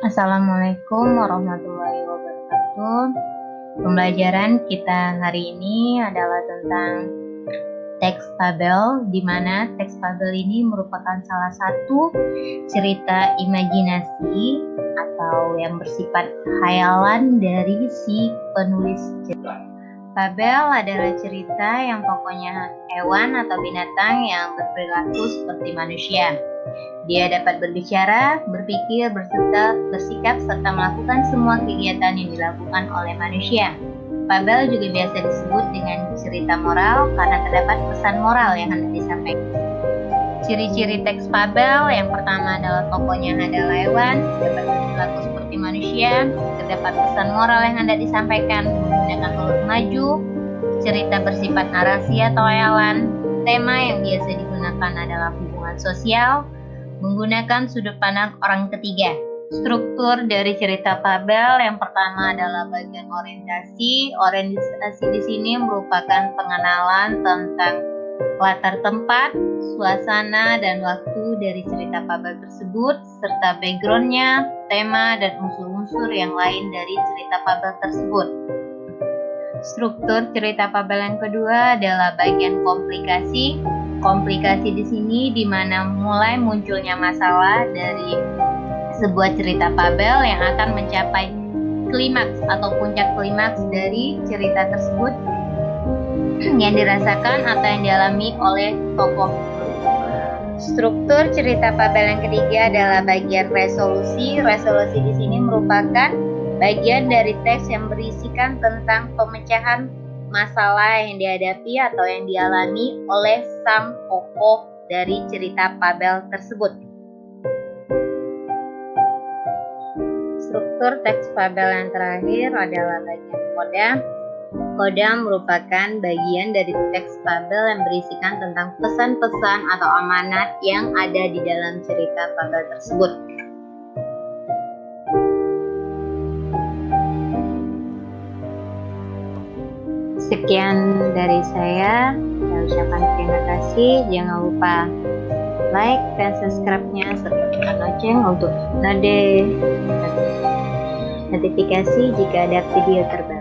Assalamualaikum warahmatullahi wabarakatuh. Pembelajaran kita hari ini adalah tentang teks fabel, di mana teks fabel ini merupakan salah satu cerita imajinasi atau yang bersifat khayalan dari si penulis cerita. Fabel adalah cerita yang tokohnya hewan atau binatang yang berperilaku seperti manusia. Dia dapat berbicara, berpikir, bersikap, serta melakukan semua kegiatan yang dilakukan oleh manusia. Fabel juga biasa disebut dengan cerita moral karena terdapat pesan moral yang hendak disampaikan. Ciri-ciri teks fabel yang pertama adalah tokohnya adalah hewan, dapat berperilaku seperti manusia, terdapat pesan moral yang hendak disampaikan menggunakan huruf maju, cerita bersifat narasi atau hayalan, tema yang biasa digunakan adalah hubungan sosial, menggunakan sudut pandang orang ketiga. Struktur dari cerita fabel yang pertama adalah bagian orientasi. Orientasi di sini merupakan pengenalan tentang latar tempat, suasana, dan waktu dari cerita fabel tersebut, serta backgroundnya, tema, dan unsur-unsur yang lain dari cerita fabel tersebut. Struktur cerita fabel yang kedua adalah bagian komplikasi. Komplikasi di sini di mana mulai munculnya masalah dari sebuah cerita fabel yang akan mencapai klimaks atau puncak klimaks dari cerita tersebut yang dirasakan atau yang dialami oleh tokoh. Struktur cerita fabel yang ketiga adalah bagian resolusi. Resolusi di sini merupakan bagian dari teks yang berisikan tentang pemecahan masalah yang dihadapi atau yang dialami oleh sang tokoh dari cerita fabel tersebut. Struktur teks fabel yang terakhir adalah bagian koda. Koda merupakan bagian dari teks fabel yang berisikan tentang pesan-pesan atau amanat yang ada di dalam cerita fabel tersebut. Sekian dari saya ucapkan terima kasih. Jangan lupa like dan subscribe-nya serta tekan lonceng untuk notifikasi jika ada video terbaru.